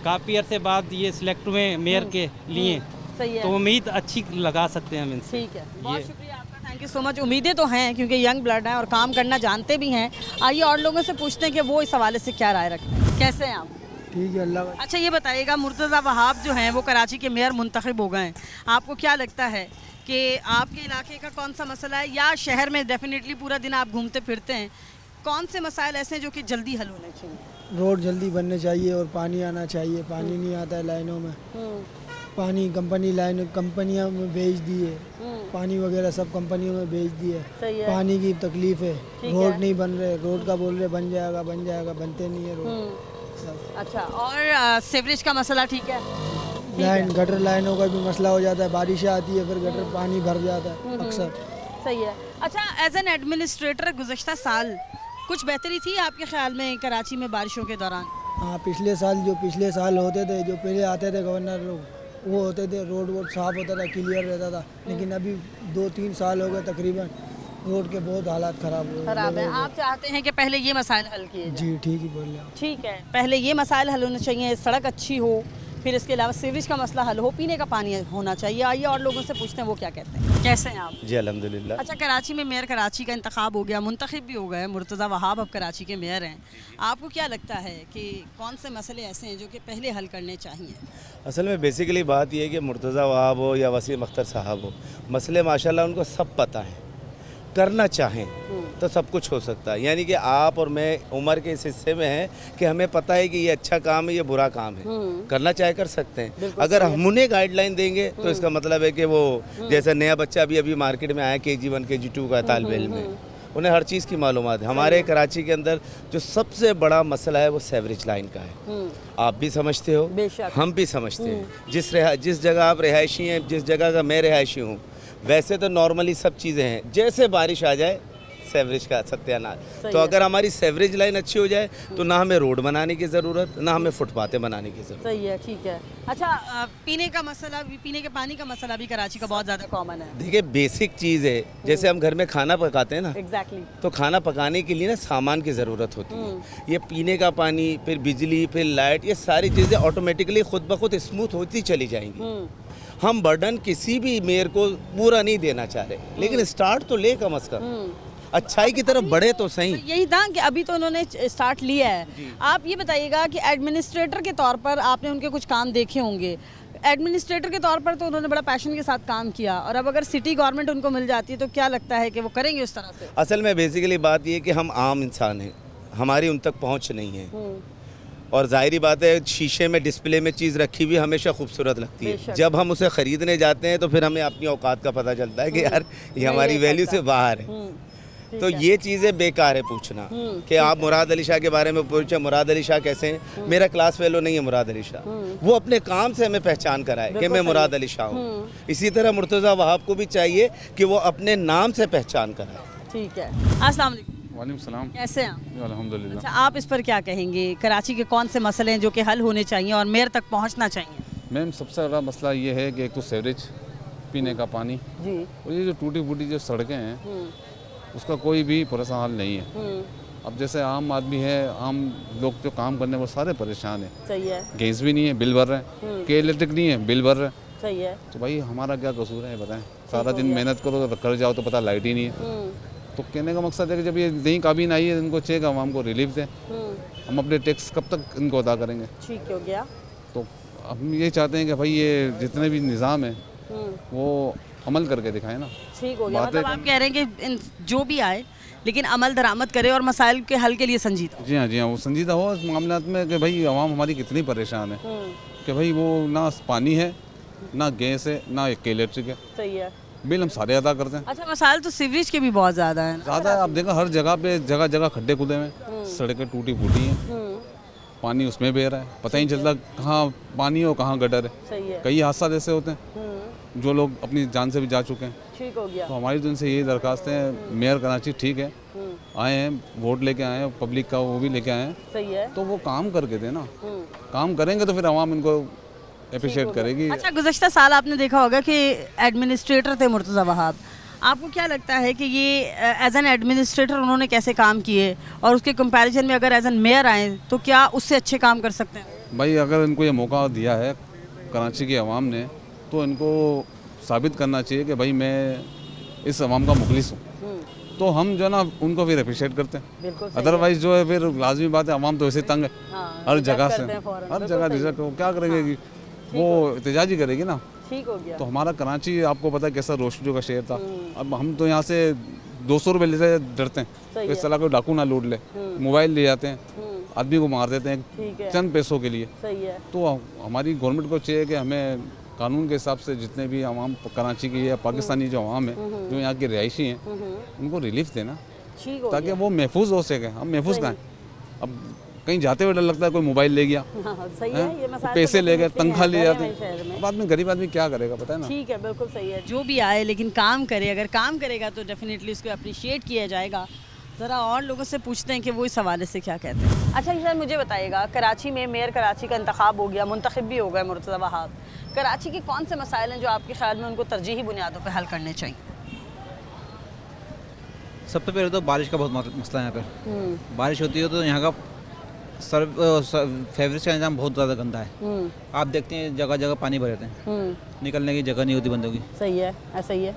काफ़ी अरसे बाद ये सिलेक्ट हुए मेयर के लिए, सही है। तो उम्मीद अच्छी लगा सकते हैं हम इनसे। ठीक है, बहुत शुक्रिया आपका, थैंक यू सो मच। उम्मीदें तो हैं क्योंकि यंग ब्लड हैं और काम करना जानते भी हैं। आइए और लोगों से पूछते हैं कि वो इस हवाले से क्या राय रखते हैं। कैसे हैं आप? ठीक है, अल्लाह। अच्छा, ये बताइएगा, मुर्तज़ा वहाब जो हैं वो कराची के मेयर मुंतखब हो गए हैं, आपको क्या लगता है कि आपके इलाके का कौन सा मसला है, या शहर में डेफिनेटली पूरा दिन आप घूमते फिरते हैं, कौन से मसाइल ऐसे हैं जो कि जल्दी हल होने चाहिए? रोड जल्दी बनने चाहिए और पानी आना चाहिए। पानी नहीं आता है लाइनों में। पानी कंपनियां में भेज दिए, पानी वगैरह सब कंपनियों में भेज दिए। पानी की तकलीफ है, रोड नहीं बन रहे। रोड का बोल रहे बन जाएगा, बनते नहीं है रोड। अच्छा, और सीवरेज का मसला ठीक है? गटर लाइनों का भी मसला हो जाता है, बारिशें आती है फिर गटर पानी भर जाता है अक्सर। सही है। अच्छा, एज एन एडमिनिस्ट्रेटर गुज़श्ता साल कुछ बेहतरी थी आपके ख्याल में कराची में बारिशों के दौरान? हाँ, पिछले साल होते थे, जो पहले आते थे गवर्नर लोग, वो होते थे, रोड वोड साफ़ होता था, क्लियर रहता था। लेकिन अभी 2-3 साल हो गए तकरीबन, रोड के बहुत हालात ख़राब हो खराब है। आप चाहते हैं कि पहले ये मसाइल हल किए जाएं? जी ठीक ही बोल रहे हैं। ठीक है, पहले ये मसाइल हल होने चाहिए, सड़क अच्छी हो, फिर इसके अलावा सीवरेज का मसला हल हो, पीने का पानी होना चाहिए। आइए और लोगों से पूछते हैं वो क्या कहते हैं। कैसे हैं आप? जी अल्हम्दुलिल्लाह। अच्छा, कराची में मेयर कराची का इंतखाब हो गया, मुंतखब भी हो गए, मुर्तज़ा वहाब अब कराची के मेयर हैं। आपको क्या लगता है कि कौन से मसले ऐसे हैं जो कि पहले हल करने चाहिए? असल में बेसिकली बात यह है कि मुर्तज़ा वहाब हो या वसीम अख्तर साहब हो, मसले माशाल्लाह उनको सब पता है, करना चाहें तो सब कुछ हो सकता है। यानी कि आप और मैं उम्र के इस हिस्से में हैं कि हमें पता है कि ये अच्छा काम है, ये बुरा काम है, करना चाहे कर सकते हैं। अगर हम उन्हें गाइडलाइन देंगे तो इसका मतलब है कि वो जैसे नया बच्चा अभी मार्केट में आया KG1 KG2 का तालिब इल्म है, उन्हें हर चीज़ की मालूमात है। हमारे कराची के अंदर जो सबसे बड़ा मसला है वो सेवरेज लाइन का है। आप भी समझते हो, हम भी समझते हैं। जिस जगह आप रिहायशी हैं, जिस जगह का मैं रिहायशी हूँ, वैसे तो नॉर्मली सब चीज़ें हैं, जैसे बारिश आ जाए सेवरेज का सत्यानाश। तो अगर हमारी सेवरेज लाइन अच्छी हो जाए तो ना हमें रोड बनाने की ज़रूरत, ना हमें फुटपातें बनाने की ज़रूरत। सही है, ठीक है। अच्छा, पीने का मसला भी, पीने के पानी का मसला भी कराची का बहुत ज़्यादा कॉमन है। देखिए बेसिक चीज़ है, जैसे हम घर में खाना पकाते हैं ना, एग्जैक्टली, तो खाना पकाने के लिए ना सामान की ज़रूरत होती है। ये पीने का पानी, फिर बिजली, फिर लाइट, ये सारी चीज़ें ऑटोमेटिकली खुद ब खुद स्मूथ होती चली जाएंगी। हम बर्डन किसी भी मेयर को पूरा नहीं देना चाह रहे, लेकिन स्टार्ट तो ले कम अज़ कम, अच्छाई की तरफ बढ़े तो सही। तो यही था कि अभी तो उन्होंने स्टार्ट लिया है। आप ये बताइएगा कि एडमिनिस्ट्रेटर के तौर पर आपने उनके कुछ काम देखे होंगे। एडमिनिस्ट्रेटर के तौर पर तो उन्होंने बड़ा पैशन के साथ काम किया, और अब अगर सिटी गवर्नमेंट उनको मिल जाती है तो क्या लगता है कि वो करेंगे उस तरह से? असल में बेसिकली बात ये कि हम आम इंसान हैं, हमारी उन तक पहुँच नहीं है, और ज़ाहिरी बात है शीशे में डिस्प्ले में चीज़ रखी हुई हमेशा खूबसूरत लगती है। जब हम उसे ख़रीदने जाते हैं तो फिर हमें अपनी औकात का पता चलता है कि यार ये हमारी वैल्यू से बाहर है। तो ये चीज़ें बेकार है पूछना कि आप मुराद अली शाह के बारे में पूछे, मुराद अली शाह कैसे हैं? मेरा क्लास फेलो नहीं है मुराद अली शाह, वो अपने काम से हमें पहचान कराए कि मैं मुराद अली शाह हूँ। इसी तरह मुर्तज़ा वहाब को भी चाहिए कि वो अपने नाम से पहचान कराए। ठीक है। अस्सलाम वालेकुम। वालेकुम सलाम। कैसे हैं आप? अल्हम्दुलिल्लाह। अच्छा, आप इस पर क्या कहेंगे? कराची के कौन से मसले हैं जो कि हल होने चाहिए और मेयर तक पहुंचना चाहिए? मैम सबसे बड़ा मसला ये है कि एक तो सीवरेज, पीने का पानी जी, और ये जो टूटी फूटी जो सड़कें हैं उसका कोई भी पुरसा हाल नहीं है। अब जैसे आम आदमी है, आम लोग जो काम करने वो सारे परेशान हैं। सही है। गैस भी नहीं है, बिल भर रहे हैं, के इलेक्ट्रिक नहीं है, बिल भर रहे हैं। सही है। तो भाई हमारा क्या कसूर है बताएं? सारा दिन मेहनत करो तो कर जाओ तो पता लाइट ही नहीं है। तो कहने का मकसद है कि जब ये नई काबीन आई है इनको चाहिए हम को रिलीफ दें। हम अपने टैक्स कब तक इनको अदा करेंगे? ठीक हो गया। तो हम ये चाहते हैं कि भाई ये जितने भी निज़ाम है वो अमल करके दिखाएं ना। ठीक हो गया। मतलब आप कह रहे हैं कि जो भी आए लेकिन अमल दरामद करे और मसाइल के हल के लिए संजीदा। जी हाँ, वो संजीदा हो इस मामलात में कि भाई आवाम हमारी कितनी परेशान है कि भाई वो ना पानी है, ना गैस है, ना इलेक्ट्रिक है। सही है। बिल हम सारे अदा करते हैं। अच्छा, मसाइल तो सीवरेज के भी बहुत ज़्यादा है। ज़्यादा है, आप देखा हर जगह पे जगह जगह खड्डे खुदे हैं, सड़कें टूटी फूटी हैं, पानी उसमें बह रहा है, पता ही नहीं चलता कहाँ पानी हो कहाँ गटर है। सही है। कई हादसा ऐसे होते हैं जो लोग अपनी जान से भी जा चुके हैं। ठीक हो गया। तो हमारी तो उनसे यही दरखास्त है, मेयर कराची ठीक है, आए हैं वोट लेके आए हैं, पब्लिक का वो भी लेके आए हैं। सही है। तो वो काम करके दे ना, काम करेंगे तो फिर आवाम इनको अप्रिशिएट करेगी। अच्छा, गुज़श्ता साल आपने देखा होगा कि एडमिनिस्ट्रेटर थे मुर्तज़ा वहाब, आपको क्या लगता है कि ये एज एन एडमिनिस्ट्रेटर उन्होंने कैसे काम किए और उसके कंपैरिजन में अगर एज एन मेयर आए तो क्या उससे अच्छे काम कर सकते हैं? भाई अगर इनको ये मौका दिया है कराची की आवाम ने तो इनको साबित करना चाहिए कि भाई मैं इस आवाम का मुखलिस हूँ, तो हम जो है ना उनको फिर अप्रिशिएट करते हैं। अदरवाइज जो है फिर लाजमी बात है, आवाम तो वैसे तंग है हर जगह से, हर जगह रिजल्ट क्या करेंगे कि वो एहतजाजी करेगी ना। ठीक हो गया। तो हमारा कराची आपको पता है कैसा रोशनियों का शहर था, अब हम तो यहाँ से 200 रुपये लेते डरते हैं इस तरह कोई डाकू ना लूट ले, मोबाइल ले जाते हैं, आदमी को मार देते हैं चंद पैसों के लिए। सही है। तो हमारी गवर्नमेंट को चाहिए कि हमें कानून के हिसाब से जितने भी आवाम कराची की या पाकिस्तानी जो आवाम है जो यहाँ के रिहायशी हैं उनको रिलीफ देना ताकि वो महफूज हो सके। हम महफूज कहाँ हैं? अब कहीं जाते हुए डर लगता है कोई मोबाइल ले गया, सही है, ये मसाइल पैसे तो ले गए, तनख्वाह ले जाते शहर में। हैं। अब आदमी गरीब आदमी क्या करेगा पता है ना। ठीक है, बिल्कुल सही है। जो भी आए लेकिन काम करे, अगर काम करेगा तो डेफिनेटली उसको अप्रिशिएट किया जाएगा। ज़रा और लोगों से पूछते हैं कि वो इस हवाले से क्या कहते हैं। अच्छा सर मुझे बताइएगा, कराची में मेयर कराची का इंतखाब हो गया, मुंतखब भी हो गए मुर्तज़ा वहाब, कराची के कौन से मसाइल हैं जो आपके ख्याल में उनको तरजीही बुनियादों पर हल करने चाहिए? सबसे पहले तो बारिश का बहुत मसला है यहाँ पर। बारिश होती है तो यहाँ का फेवरेज का निज़ाम बहुत ज़्यादा गंदा है। आप देखते हैं जगह जगह पानी भरे रहते हैं, निकलने की जगह नहीं होती बंदों की। सही है, ऐसा ही है।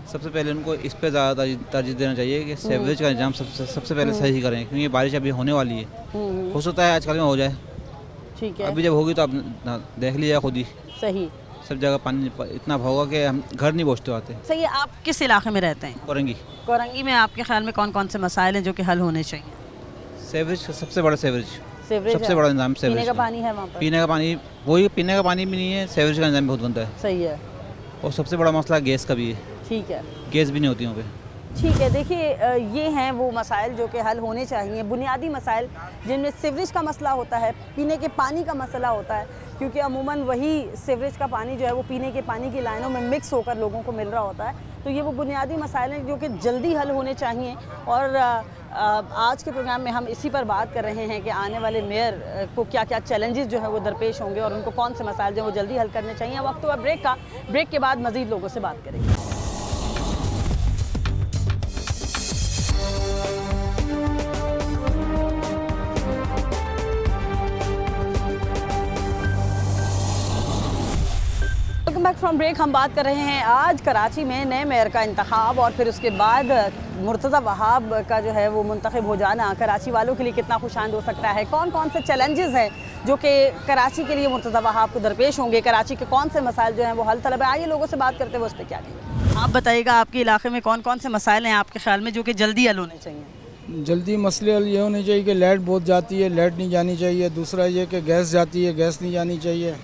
सबसे पहले उनको इस पे ज़्यादा तरजीह देना चाहिए कि सीवरेज का निज़ाम सबसे पहले सही करें, क्योंकि बारिश अभी होने वाली है। हो सकता है आजकल में हो जाए, ठीक है। अभी जब होगी तो आप देख लीजिए खुद ही, सही सब जगह पानी इतना होगा कि हम घर नहीं पहुँचते आते। सही है। आप किस इलाके में रहते हैं? कोरंगी। कोरंगी में आपके ख्याल में कौन कौन से मसाइल हैं जो कि हल होने चाहिए? सीवरेज सबसे बड़ा सीवरेज सबसे है। बड़ा निज़ाम सीवरेज पीने का पानी है वहाँ पर? पीने का पानी वही पीने का पानी भी नहीं है, सीवरेज का निज़ाम बहुत गंदा है। सही है। और सबसे बड़ा मसला गैस का भी है। ठीक है। गैस भी नहीं होती वहाँ पे। ठीक है। देखिए ये हैं वो मसाइल जो कि हल होने चाहिए, बुनियादी मसाइल जिनमें सीवरेज का मसला होता है, पीने के पानी का मसला होता है, क्योंकि अमूमन वही सीवरेज का पानी जो है वो पीने के पानी की लाइनों में मिक्स होकर लोगों को मिल रहा होता है। तो ये वो बुनियादी मसाइल हैं जो कि जल्दी हल होने चाहिए। और आज के प्रोग्राम में हम इसी पर बात कर रहे हैं कि आने वाले मेयर को क्या क्या चैलेंजेस जो है वो दरपेश होंगे और उनको कौन से मसाइल जो है वो जल्दी हल करने चाहिए। वक्त हुआ ब्रेक का, ब्रेक के बाद मज़ीद लोगों से बात करेंगे। Back from break. हम बात कर रहे हैं आज कराची में नए मेयर का इंतखाब और फिर उसके बाद मुर्तज़ा वहाब का जो है वो मुंतखब हो जाना कराची वालों के लिए कितना खुशाइंद हो सकता है, कौन कौन से चैलेंजेस हैं जो कि कराची के लिए मुर्तज़ा वहाब को दरपेश होंगे, कराची के कौन से मसाइल जो हैं वो हल तलब है। आइए लोगों से बात करते हुए उस पर क्या कहेंगे। आप बताइएगा आपके इलाके में कौन कौन से मसाइल हैं आपके ख्याल में जो कि जल्दी हल होने चाहिए? जल्दी मसले हल ये होने चाहिए कि लाइट बहुत जाती है, लाइट नहीं जानी चाहिए। दूसरा ये कि गैस जाती है, गैस नहीं जानी चाहिए।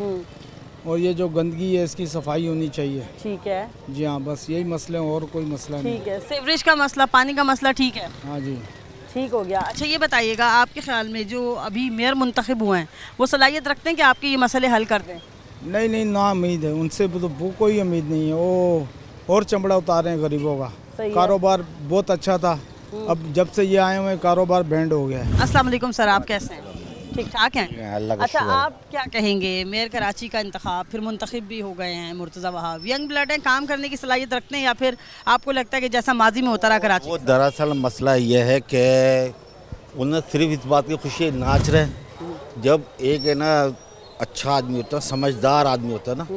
और ये जो गंदगी है इसकी सफाई होनी चाहिए। ठीक है जी हाँ, बस यही मसले हैं और कोई मसला नहीं। ठीक है। सीवरेज का मसला, पानी का मसला, ठीक है। हाँ जी ठीक हो गया। अच्छा ये बताइएगा आपके ख्याल में जो अभी मेयर मुंतखब हुए हैं वो सलाहियत रखते हैं कि आपके ये मसले हल कर दें? नहीं नहीं, ना उम्मीद है उनसे, तो वो कोई उम्मीद नहीं है। वो और चमड़ा उतार रहे हैं गरीबों का। कारोबार बहुत अच्छा था, अब जब से ये आए हुए कारोबार बैंड हो गया है। अस्सलाम वालेकुम सर, आप कैसे हैं? ठीक ठाक हैं? अच्छा आप क्या कहेंगे, मेयर कराची का इंतखाब, फिर मुंतखब भी हो गए हैं मुर्तज़ा वहाब, यंग ब्लड है, काम करने की सलाहियत रखते हैं या फिर आपको लगता है कि जैसा माजी में होता रहा कराची? वो दरअसल मसला ये है कि उन्हें सिर्फ इस बात की खुशी नाच रहे, जब एक है ना अच्छा आदमी होता है, समझदार आदमी होता है ना,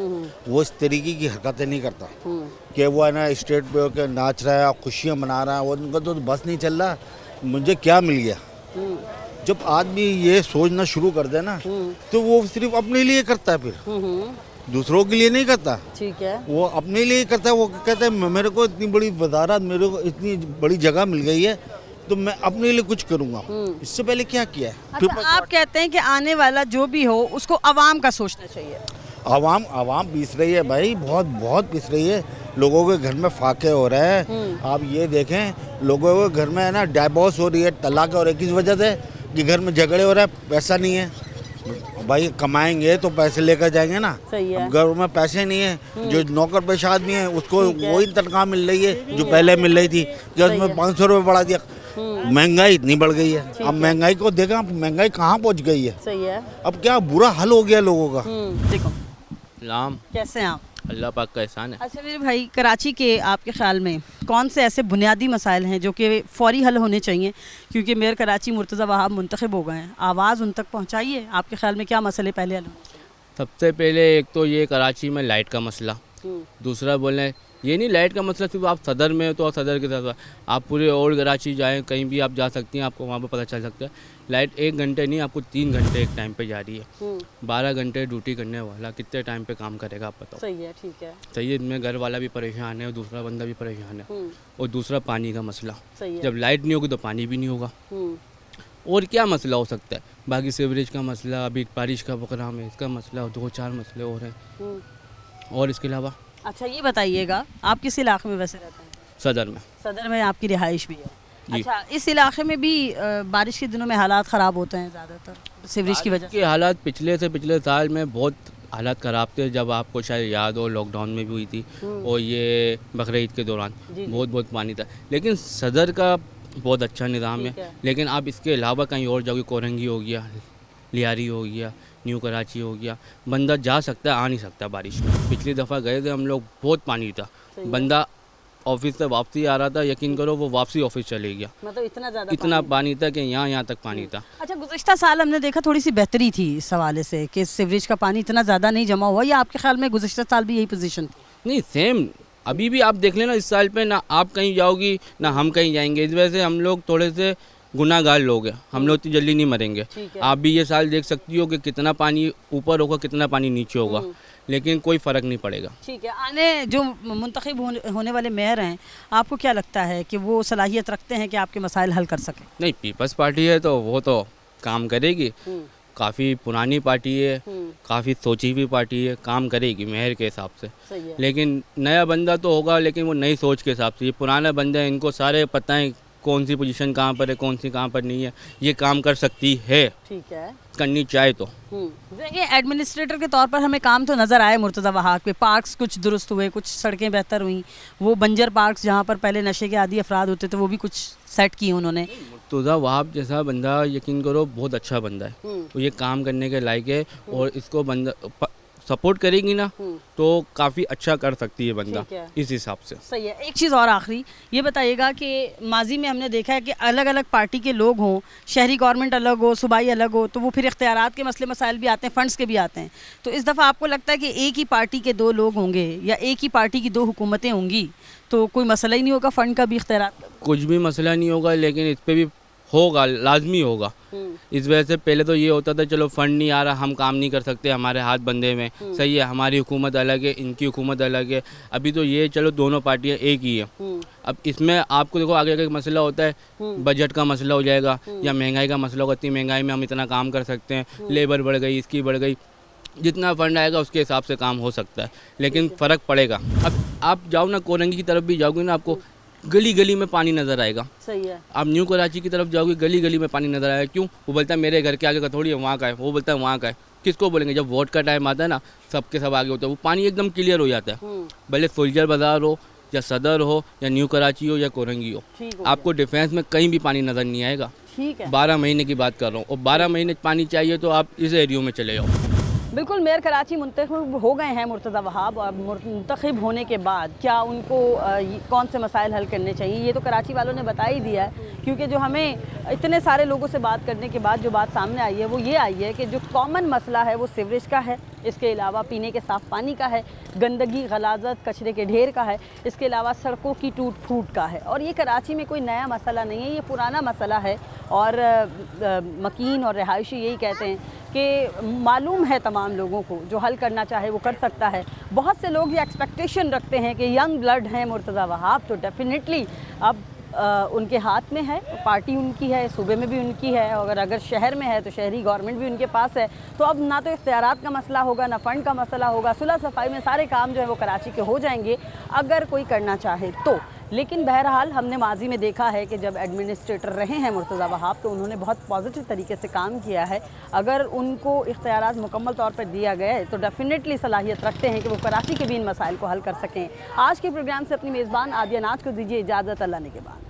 वो इस तरीके की हरकतें नहीं करता कि वो है ना स्टेट पे होकर नाच रहा है, खुशियाँ मना रहा है, उनका तो बस नहीं चल रहा मुझे क्या मिल गया। जब आदमी ये सोचना शुरू कर दे ना तो वो सिर्फ अपने लिए करता है, फिर दूसरों के लिए नहीं करता। ठीक है। वो अपने लिए करता है। वो कहता है मेरे को इतनी बड़ी वजारत, मेरे को इतनी बड़ी जगह मिल गई है तो मैं अपने लिए कुछ करूँगा। इससे पहले क्या किया है? अच्छा, आप कहते हैं कि आने वाला जो भी हो उसको आवाम का सोचना चाहिए। आवाम पीस रही है भाई, बहुत पीस रही है। लोगों के घर में फाके हो रहे हैं। आप ये देखें, लोगों के घर में है ना डाइवोर्स हो रही है, तलाक हो रही है, किस वजह से कि घर में झगड़े हो रहे हैं, पैसा नहीं है। भाई कमाएंगे तो पैसे लेकर जाएंगे ना। सही है। घर में पैसे नहीं है, जो नौकर पेशा आदमी है उसको वही तनख्वाह मिल रही है जो पहले मिल रही थी, कि उसमें 500 रुपये बढ़ा दिया। महंगाई इतनी बढ़ गई है। अब महंगाई को देखा, महंगाई कहाँ पहुँच गई है। सही है। अब क्या बुरा हाल हो गया लोगों का। देखो लाम कैसे हैं आप? अल्लाह पाक का एहसान है। अच्छा मेरे भाई, कराची के आपके ख्याल में कौन से ऐसे बुनियादी मसाइल हैं जो कि फ़ौरी हल होने चाहिए, क्योंकि मेयर कराची मुर्तज़ा वहाब मुंतखब हो गए हैं, आवाज़ उन तक पहुंचाइए। आपके ख्याल में क्या मसले पहले हल होने चाहिए? सबसे पहले एक तो ये कराची में लाइट का मसला, दूसरा बोले ये नहीं लाइट का मसला सिर्फ आप सदर में हो तो सदर के साथ आप पूरे ओल्ड कराची जाएँ, कहीं भी आप जा सकती हैं, आपको वहाँ पर पता चल सकता है लाइट 1 घंटे नहीं आपको 3 घंटे एक टाइम पे जा रही है। 12 घंटे ड्यूटी करने वाला कितने टाइम पे काम करेगा आप बताओ। सही है। ठीक है। सही है। इनमें घर वाला भी परेशान है और दूसरा बंदा भी परेशान है। और दूसरा पानी का मसला, सही है। जब लाइट नहीं होगी तो पानी भी नहीं होगा। और क्या मसला हो सकता है? बाकी सीवरेज का मसला, अभी बारिश का प्रोग्राम है, इसका मसला, 2-4 मसले और हैं। और इसके अलावा अच्छा ये बताइएगा, आप किस इलाके में वैसे रहते हैं? सदर में। सदर में आपकी रिहाइश भी है? अच्छा, इस इलाके में भी बारिश के दिनों में हालात ख़राब होते हैं ज़्यादातर सीवरेज की वजह से? हालात पिछले साल में बहुत हालात ख़राब थे, जब आपको शायद याद हो लॉकडाउन में भी हुई थी और ये बकरीद के दौरान बहुत पानी था। लेकिन सदर का बहुत अच्छा निज़ाम है, लेकिन आप इसके अलावा कहीं और जाओगे, कोरंगी हो गया, लियारी हो गया, न्यू कराची हो गया, बंदा जा सकता है, आ नहीं सकता बारिश में। पिछली दफ़ा गए थे हम लोग, बहुत पानी था, बंदा ऑफिस से वापसी आ रहा था, यकीन करो वो वापसी ऑफिस चले गया, मतलब इतना पानी था कि यहाँ तक पानी था। अच्छा, गुज़िश्ता साल हमने देखा थोड़ी सी बेहतरी थी इस हवाले से कि सीवरेज का पानी इतना ज़्यादा नहीं जमा हुआ, या आपके ख्याल में गुज़िश्ता साल भी यही पोजीशन थी? नहीं, सेम अभी भी आप देख लेना, इस साल पे ना आप कहीं जाओगी ना हम कहीं जाएंगे, इस वजह से हम लोग थोड़े से गुनाहगार लोग हैं, हम लोग इतनी जल्दी नहीं मरेंगे। आप भी ये साल देख सकती हो कि कितना पानी ऊपर होगा, कितना पानी नीचे होगा, लेकिन कोई फ़र्क नहीं पड़ेगा। ठीक है, आने जो मुंतखब होने वाले मेयर हैं, आपको क्या लगता है कि वो सलाहियत रखते हैं कि आपके मसाइल हल कर सकें? नहीं, पीपल्स पार्टी है तो वो तो काम करेगी, काफ़ी पुरानी पार्टी है, काफ़ी सोची हुई पार्टी है, काम करेगी मेयर के हिसाब से। लेकिन नया बंदा तो होगा, लेकिन वो नई सोच के हिसाब से। ये पुराना बंदा है, इनको सारे पता है कौन सी पोजीशन कहाँ पर है, कौन सी कहाँ पर नहीं है, ये काम कर सकती है, ठीक है, करनी चाहे तो। देखिए, एडमिनिस्ट्रेटर के तौर पर हमें काम तो नज़र आए मुर्तज़ा वहाब पे, पार्क्स कुछ दुरुस्त हुए, कुछ सड़कें बेहतर हुई, वो बंजर पार्क्स जहाँ पर पहले नशे के आदी अफराद होते थे वो भी कुछ सेट किए उन्होंने। मुर्तज़ा वहाब जैसा बंदा, यकीन करो, बहुत अच्छा बंदा है, तो ये काम करने के लायक है, और इसको बंदा सपोर्ट करेगी ना तो काफ़ी अच्छा कर सकती है बंदा, इस हिसाब से। सही है। एक चीज़ और आखिरी, ये बताइएगा कि माजी में हमने देखा है कि अलग अलग पार्टी के लोग हों, शहरी गवर्नमेंट अलग हो, सूबाई अलग हो, तो वो फिर इख्तियारात के मसले मसाइल भी आते हैं, फंड्स के भी आते हैं, तो इस दफ़ा आपको लगता है कि एक ही पार्टी के दो लोग होंगे या एक ही पार्टी की दो हुकूमतें होंगी तो कोई मसला ही नहीं होगा फ़ंड का भी, इख्तियारात का? कुछ भी मसला नहीं होगा, लेकिन इस पर भी होगा, लाजमी होगा। इस वजह से पहले तो ये होता था चलो फंड नहीं आ रहा, हम काम नहीं कर सकते, हमारे हाथ बंधे में, सही है, हमारी हुकूमत अलग है, इनकी हुकूमत अलग है। अभी तो ये चलो दोनों पार्टियां एक ही है। अब इसमें आपको देखो आगे का मसला होता है, बजट का मसला हो जाएगा या महंगाई का मसला होगा, इतनी महंगाई में हम इतना काम कर सकते हैं, लेबर बढ़ गई, इसकी बढ़ गई, जितना फंड आएगा उसके हिसाब से काम हो सकता है, लेकिन फ़र्क पड़ेगा। अब आप जाओ ना, कोरंगी की तरफ भी जाओगे ना, आपको गली गली में पानी नज़र आएगा। सही है। आप न्यू कराची की तरफ जाओगे, गली गली में पानी नज़र आएगा। क्यों? वो बोलता है मेरे घर के आगे का थोड़ी है, वहाँ का है, वो बोलता है वहाँ का है। किसको बोलेंगे? जब वोट का टाइम आता है ना, सबके सब आगे होता है, वो पानी एकदम क्लियर हो जाता है, भले सोल्जर बाज़ार हो या सदर हो या न्यू कराची हो या कोरंगी हो, आपको डिफेंस में कहीं भी पानी नज़र नहीं आएगा। ठीक है, 12 महीने की बात कर रहा हूँ, और 12 महीने पानी चाहिए तो आप इस एरियो में चले जाओ। बिल्कुल, मेयर कराची मुंतखब हो गए हैं मुर्तज़ा वहाब, और मुंतखब होने के बाद क्या उनको कौन से मसाइल हल करने चाहिए ये तो कराची वालों ने बता ही दिया है, क्योंकि जो हमें इतने सारे लोगों से बात करने के बाद जो बात सामने आई है वो ये आई है कि जो कॉमन मसला है वो सीवरेज का है, इसके अलावा पीने के साफ़ पानी का है, गंदगी, गलाजत, कचरे के ढेर का है, इसके अलावा सड़कों की टूट फूट का है। और ये कराची में कोई नया मसला नहीं है, ये पुराना मसला है, और मकीन और रिहायशी यही कहते हैं कि मालूम है तमाम लोगों को, जो हल करना चाहे वो कर सकता है। बहुत से लोग ये एक्सपेक्टेशन रखते हैं कि यंग ब्लड हैं मुर्तज़ा वहाब, तो डेफिनेटली अब उनके हाथ में है, पार्टी उनकी है, सूबे में भी उनकी है, और अगर शहर में है तो शहरी गवर्नमेंट भी उनके पास है, तो अब ना तो इख्तियारात का मसला होगा, ना फ़ंड का मसला होगा, सुलह सफाई में सारे काम जो है वो कराची के हो जाएंगे अगर कोई करना चाहे तो। लेकिन बहरहाल हमने माजी में देखा है कि जब एडमिनिस्ट्रेटर रहे हैं मुर्तज़ा वहाब तो उन्होंने बहुत पॉजिटिव तरीके से काम किया है। अगर उनको इख्तियारात मुकम्मल तौर पर दिया गया तो डेफिनेटली सलाहियत रखते हैं कि वो कराची के भी इन मसाइल को हल कर सकें। आज के प्रोग्राम से अपनी मेज़बान आदिया नाज को दीजिए इजाज़त, अल्लाह ने के बाद।